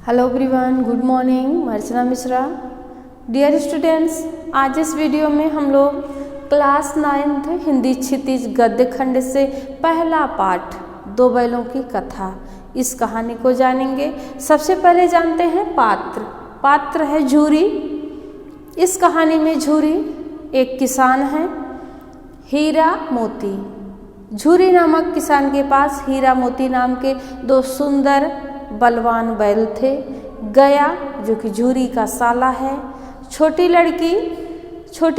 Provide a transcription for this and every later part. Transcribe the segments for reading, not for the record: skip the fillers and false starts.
Hello everyone, good morning. Archana Mishra. Dear students, आज इस video में हम लोग क्लास 9th हिंदी क्षितिज गद्य खंड से पहला पाठ दो बैलों की कथा, इस कहानी को जानेंगे। सबसे पहले जानते हैं पात्र है झूरी। इस कहानी में झूरी एक किसान है, हीरा मोती। झूरी नामक किसान के पास हीरा मोती नाम के दो सुंदर बलवान बैल थे। गया जो कि झूरी का साला है, छोटी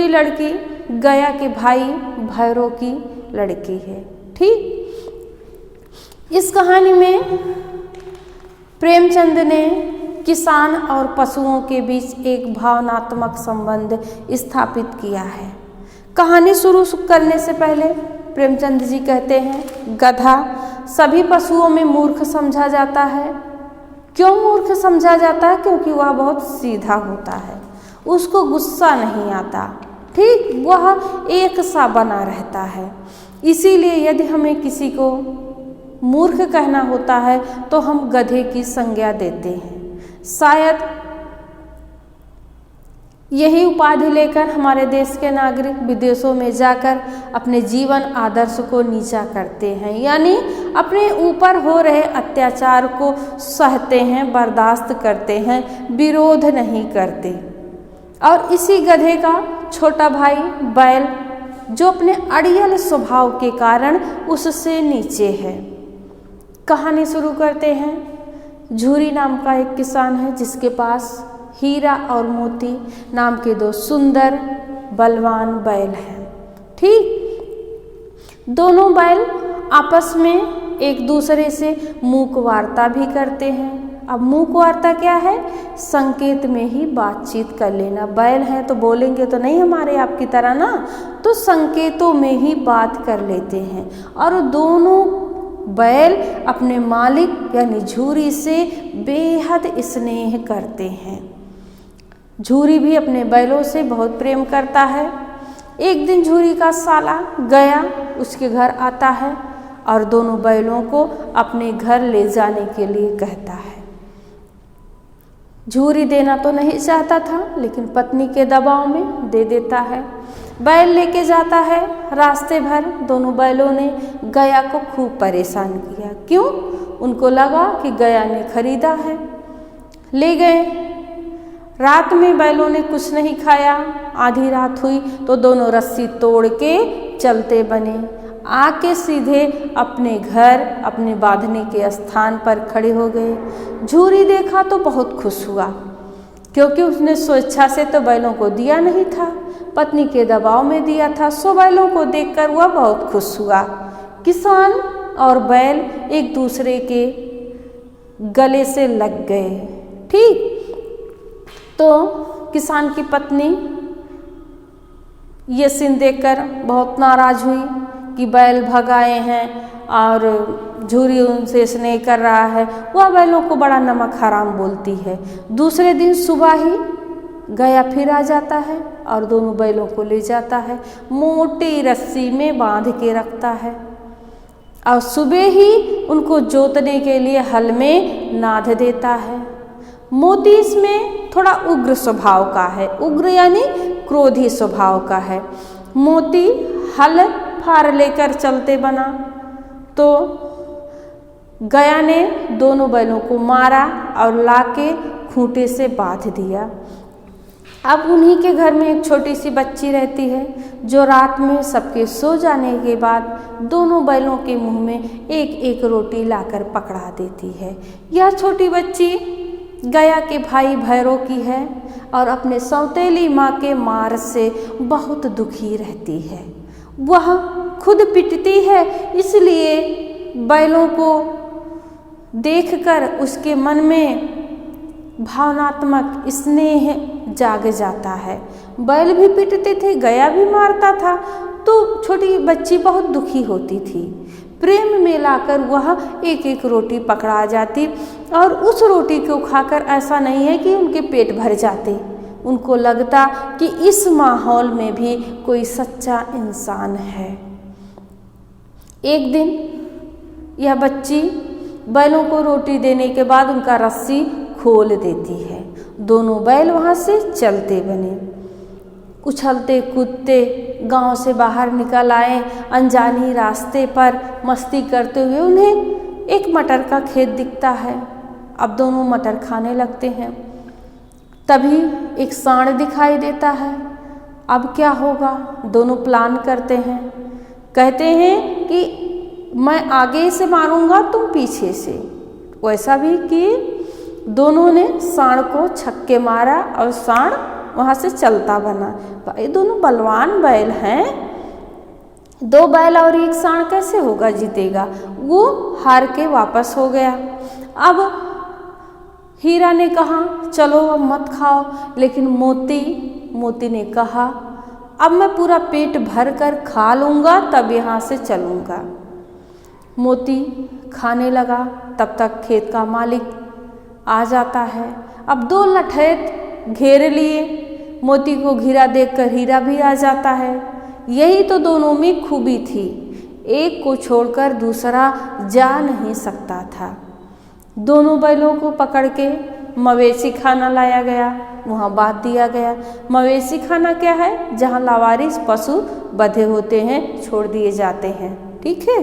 लड़की गया के भाई भैरव की लड़की है। ठीक, इस कहानी में प्रेमचंद ने किसान और पशुओं के बीच एक भावनात्मक संबंध स्थापित किया है। कहानी शुरू करने से पहले प्रेमचंद जी कहते हैं, गधा सभी पशुओं में मूर्ख समझा जाता है। क्यों मूर्ख समझा जाता है? क्योंकि वह बहुत सीधा होता है, उसको गुस्सा नहीं आता। ठीक, वह एक सा बना रहता है। इसीलिए यदि हमें किसी को मूर्ख कहना होता है तो हम गधे की संज्ञा देते हैं। शायद यही उपाधि लेकर हमारे देश के नागरिक विदेशों में जाकर अपने जीवन आदर्श को नीचा करते हैं, यानी अपने ऊपर हो रहे अत्याचार को सहते हैं, बर्दाश्त करते हैं, विरोध नहीं करते। और इसी गधे का छोटा भाई बैल, जो अपने अड़ियल स्वभाव के कारण उससे नीचे है। कहानी शुरू करते हैं। झूरी नाम का एक किसान है जिसके पास हीरा और मोती नाम के दो सुंदर बलवान बैल हैं। ठीक, दोनों बैल आपस में एक दूसरे से मूक वार्ता भी करते हैं। अब मूक वार्ता क्या है? संकेत में ही बातचीत कर लेना। बैल हैं तो बोलेंगे तो नहीं हमारे आपकी तरह ना, तो संकेतों में ही बात कर लेते हैं। और दोनों बैल अपने मालिक यानी झूरी से बेहद स्नेह करते हैं। झूरी भी अपने बैलों से बहुत प्रेम करता है। एक दिन झूरी का साला गया उसके घर आता है और दोनों बैलों को अपने घर ले जाने के लिए कहता है। झूरी देना तो नहीं चाहता था, लेकिन पत्नी के दबाव में दे देता है। बैल लेके जाता है। रास्ते भर दोनों बैलों ने गया को खूब परेशान किया। क्यों? उनको लगा कि गया ने खरीदा है। ले गए। रात में बैलों ने कुछ नहीं खाया। आधी रात हुई तो दोनों रस्सी तोड़ के चलते बने। आके सीधे अपने घर, अपने बांधने के स्थान पर खड़े हो गए। झूरी देखा तो बहुत खुश हुआ, क्योंकि उसने स्वेच्छा से तो बैलों को दिया नहीं था, पत्नी के दबाव में दिया था। सो बैलों को देखकर वह बहुत खुश हुआ। किसान और बैल एक दूसरे के गले से लग गए। ठीक, तो किसान की पत्नी ये सीन देखकर बहुत नाराज हुई कि बैल भगाए हैं और झूरी उनसे स्नेह कर रहा है। वह बैलों को बड़ा नमक हराम बोलती है। दूसरे दिन सुबह ही गया फिर आ जाता है और दोनों बैलों को ले जाता है, मोटी रस्सी में बांध के रखता है और सुबह ही उनको जोतने के लिए हल में नाद देता है। मोती इसमें थोड़ा उग्र स्वभाव का है, उग्र यानी क्रोधी स्वभाव का है। मोती हल फार लेकर चलते बना तो गया ने दोनों बैलों को मारा और लाके खूंटे से बांध दिया। अब उन्हीं के घर में एक छोटी सी बच्ची रहती है, जो रात में सबके सो जाने के बाद दोनों बैलों के मुंह में एक एक रोटी लाकर पकड़ा देती है। यह छोटी बच्ची गया के भाई भैरव की है और अपने सौतेली माँ के मार से बहुत दुखी रहती है। वह खुद पिटती है, इसलिए बैलों को देखकर उसके मन में भावनात्मक स्नेह जाग जाता है। बैल भी पिटते थे, गया भी मारता था, तो छोटी बच्ची बहुत दुखी होती थी। प्रेम में लाकर वह एक एक रोटी पकड़ा जाती और उस रोटी को खाकर ऐसा नहीं है कि उनके पेट भर जाते। उनको लगता कि इस माहौल में भी कोई सच्चा इंसान है। एक दिन यह बच्ची बैलों को रोटी देने के बाद उनका रस्सी खोल देती है। दोनों बैल वहाँ से चलते बने, उछलते कूदते गांव से बाहर निकल आए। अनजानी रास्ते पर मस्ती करते हुए उन्हें एक मटर का खेत दिखता है। अब दोनों मटर खाने लगते हैं। तभी एक सांड दिखाई देता है। अब क्या होगा, दोनों प्लान करते हैं। कहते हैं कि मैं आगे से मारूंगा, तुम पीछे से। वैसा भी कि दोनों ने सांड को छक्के मारा और सांड वहाँ से चलता बना। भाई दोनों बलवान बैल हैं, दो बैल और एक सांड कैसे होगा, जीतेगा। वो हार के वापस हो गया। अब हीरा ने कहा चलो अब मत खाओ, लेकिन मोती ने कहा अब मैं पूरा पेट भर कर खा लूँगा तब यहाँ से चलूँगा। मोती खाने लगा, तब तक खेत का मालिक आ जाता है। अब दो लठैत घेर लिए, मोती को घिरा देखकर हीरा भी आ जाता है। यही तो दोनों में खूबी थी, एक को छोड़कर दूसरा जा नहीं सकता था। दोनों बैलों को पकड़ के मवेशी खाना लाया गया, वहाँ बांध दिया गया। मवेशी खाना क्या है, जहाँ लावारिस पशु बंधे होते हैं, छोड़ दिए जाते हैं। ठीक है,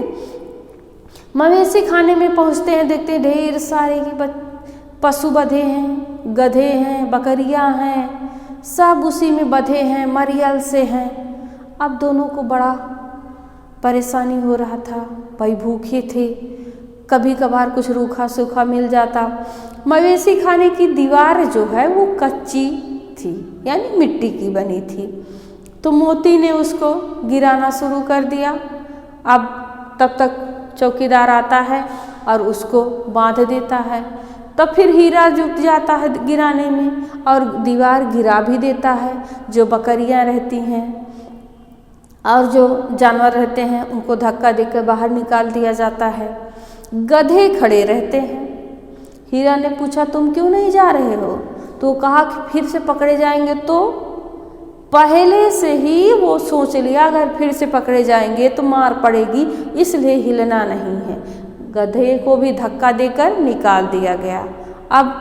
मवेशी खाने में पहुँचते हैं, देखते हैं ढेर सारे की पशु बंधे हैं, गधे हैं, बकरियां हैं, सब उसी में बंधे हैं, मरियल से हैं। अब दोनों को बड़ा परेशानी हो रहा था, भाई भूखे थे, कभी कभार कुछ रूखा सूखा मिल जाता। मवेशी खाने की दीवार जो है वो कच्ची थी, यानी मिट्टी की बनी थी। तो मोती ने उसको गिराना शुरू कर दिया। अब तब तक चौकीदार आता है और उसको बांध देता है। तब फिर हीरा जुट जाता है गिराने में और दीवार गिरा भी देता है। जो बकरियां रहती हैं और जो जानवर रहते हैं उनको धक्का देकर बाहर निकाल दिया जाता है। गधे खड़े रहते हैं। हीरा ने पूछा तुम क्यों नहीं जा रहे हो, तो कहा कि फिर से पकड़े जाएंगे। तो पहले से ही वो सोच लिया अगर फिर से पकड़े जाएंगे तो मार पड़ेगी, इसलिए हिलना नहीं है। गधे को भी धक्का देकर निकाल दिया गया। अब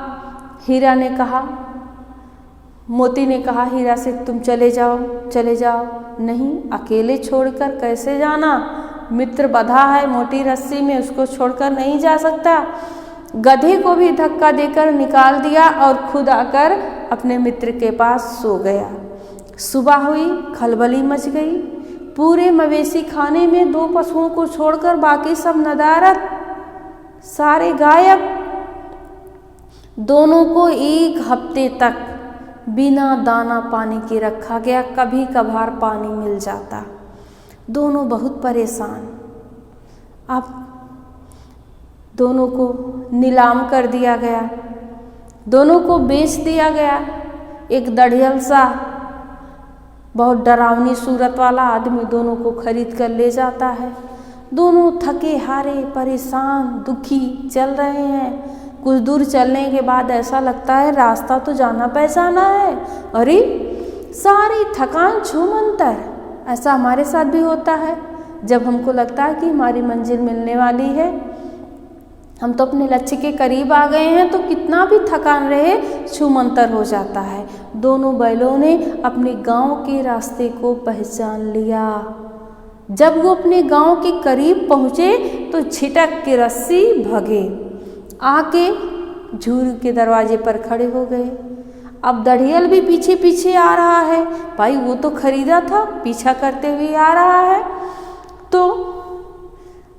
हीरा ने कहा, मोती ने कहा हीरा से तुम चले जाओ चले जाओ। नहीं, अकेले छोड़कर कैसे जाना, मित्र बंधा है मोटी रस्सी में, उसको छोड़कर नहीं जा सकता। गधे को भी धक्का देकर निकाल दिया और खुद आकर अपने मित्र के पास सो गया। सुबह हुई, खलबली मच गई। पूरे मवेशी खाने में दो पशुओं को छोड़कर बाकी सब नदारद, सारे गायब। दोनों को एक हफ्ते तक बिना दाना पानी के रखा गया, कभी कभार पानी मिल जाता। दोनों बहुत परेशान। अब दोनों को नीलाम कर दिया गया, दोनों को बेच दिया गया। एक दढ़ियल सा बहुत डरावनी सूरत वाला आदमी दोनों को खरीद कर ले जाता है। दोनों थके हारे, परेशान, दुखी चल रहे हैं। कुछ दूर चलने के बाद ऐसा लगता है रास्ता तो जाना पहचाना है, अरे सारी थकान छूमंतर। ऐसा हमारे साथ भी होता है जब हमको लगता है कि हमारी मंजिल मिलने वाली है, हम तो अपने लक्ष्य के करीब आ गए हैं, तो कितना भी थकान रहे छूमंतर हो जाता है। दोनों बैलों ने अपने गांव के रास्ते को पहचान लिया। जब वो अपने गांव के करीब पहुँचे तो छिटक के रस्सी भगे, आके झूर के दरवाजे पर खड़े हो गए। अब दढ़ियल भी पीछे पीछे आ रहा है, भाई वो तो खरीदा था, पीछा करते हुए आ रहा है। तो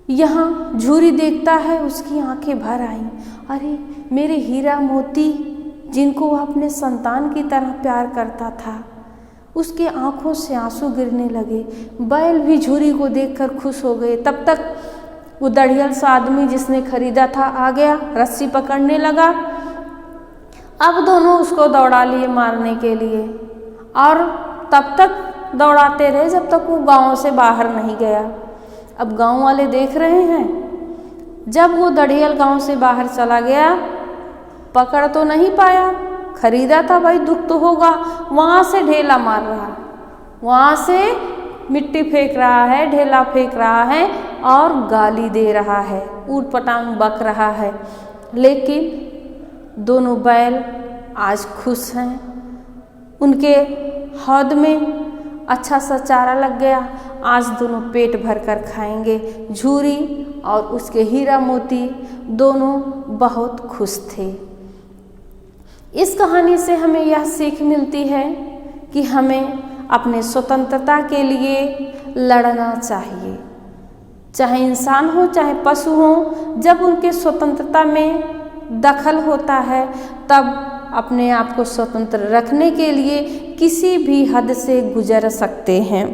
यहाँ झूरी देखता है, उसकी आंखें भर आईं। अरे मेरे हीरा मोती, जिनको वह अपने संतान की तरह प्यार करता था, उसके आंखों से आंसू गिरने लगे। बैल भी झूरी को देखकर खुश हो गए। तब तक वो दढ़ियल सा आदमी जिसने खरीदा था आ गया, रस्सी पकड़ने लगा। अब दोनों उसको दौड़ा लिए मारने के लिए, और तब तक दौड़ाते रहे जब तक वो गांव से बाहर नहीं गया। अब गांव वाले देख रहे हैं, जब वो दढ़ियल गांव से बाहर चला गया, पकड़ तो नहीं पाया, खरीदा था भाई, दुख तो होगा। वहाँ से ढेला मार रहा, वहाँ से मिट्टी फेंक रहा है, ढेला फेंक रहा है और गाली दे रहा है, ऊट पटांग बक रहा है। लेकिन दोनों बैल आज खुश हैं, उनके हौद में अच्छा सा चारा लग गया, आज दोनों पेट भर कर खाएंगे। झूरी और उसके हीरा मोती दोनों बहुत खुश थे। इस कहानी से हमें यह सीख मिलती है कि हमें अपने स्वतंत्रता के लिए लड़ना चाहिए, चाहे इंसान हो चाहे पशु हो। जब उनके स्वतंत्रता में दखल होता है तब अपने आप को स्वतंत्र रखने के लिए किसी भी हद से गुजर सकते हैं।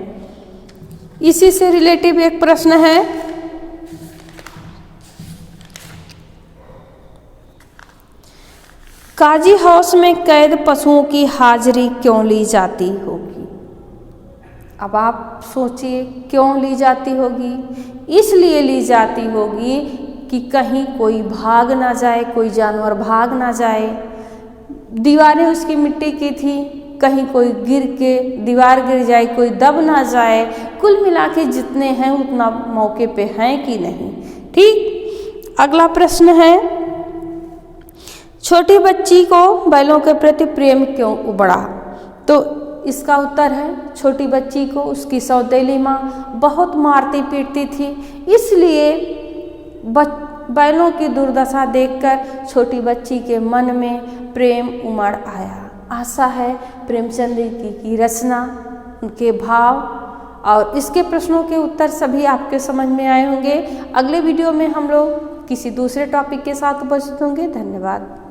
इसी से रिलेटिव एक प्रश्न है, काजी हाउस में कैद पशुओं की हाजिरी क्यों ली जाती होगी? अब आप सोचिए क्यों ली जाती होगी? इसलिए ली जाती होगी कि कहीं कोई भाग ना जाए, कोई जानवर भाग ना जाए। दीवारें उसकी मिट्टी की थी, कहीं कोई गिर के दीवार गिर जाए, कोई दब ना जाए। कुल मिला के जितने हैं उतना मौके पे हैं कि नहीं। ठीक, अगला प्रश्न है, छोटी बच्ची को बैलों के प्रति प्रेम क्यों उबड़ा? तो इसका उत्तर है, छोटी बच्ची को उसकी सौतेली माँ बहुत मारती पीटती थी, इसलिए बैलों की दुर्दशा देखकर छोटी बच्ची के मन में प्रेम उमड़ आया। आशा है प्रेमचंद की रचना, उनके भाव और इसके प्रश्नों के उत्तर सभी आपके समझ में आए होंगे। अगले वीडियो में हम लोग किसी दूसरे टॉपिक के साथ उपस्थित होंगे। धन्यवाद।